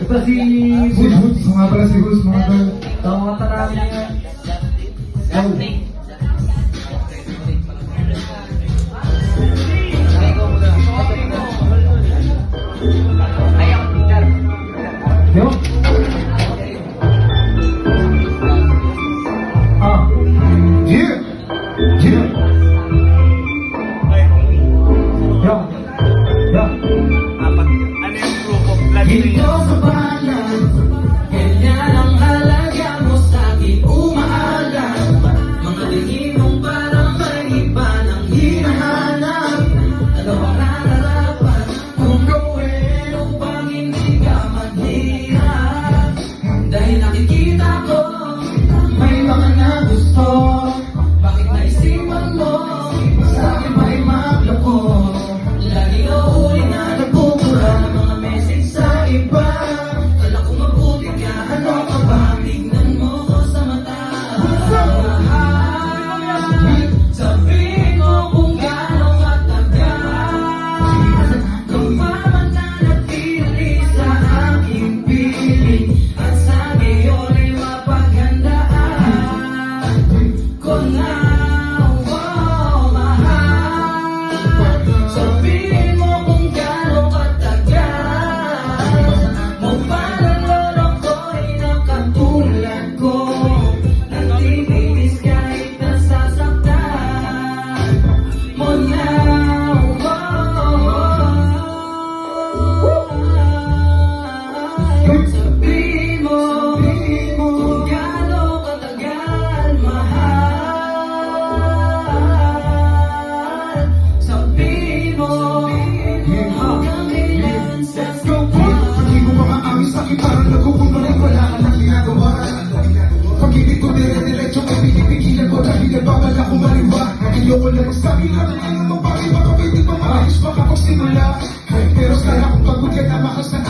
Ito si Si Boots, mga pala si Boots, mga tol. Mga tarami niya. Yo. Yeah. Yeah. Yo. Yo. Ano yung group of lagi na Ito sa bayan, ganyan ang halaga mo sa akin umaala. Mga tingin mong parang may iba nang hinahanap. Ano bang nararapat kung gawin upang hindi ka maghirap? Dahil nakikita ko, may mga nagusto. Bakit naisipan mo, sa akin ba'y magloko? Lagi ka uli na nagpupura ng mga message sa iba. Kala ko mabuti ka, ano ka ba? Tingnan mo ko sa mata. Sabihin mo kung gano'ng katagal kung mamananatili sa aking piling at sa ngayon ay mapaghandaan ko na, mahal. Sabihin mo kung gano'ng katagal mo panalorong ko'y nakatulad ko. Nagtitiis kahit nasasaktan mo na. Sabihin mo kung gano'ng katagal, mahal. Sabihin mo hanggang kailan sa Hindi ko makaamin sa akin, parang nagkukunwari, wala ka nang ginagawa. Pag-ibig ko dire-diretso, may pinipigilan ko dahil nagbabala ko maliwa. Ayoko lang magsabi lang ng ano mo, bakit baka pwede pa maayos makapagsimula. Pero sana kung pagod ka na makas na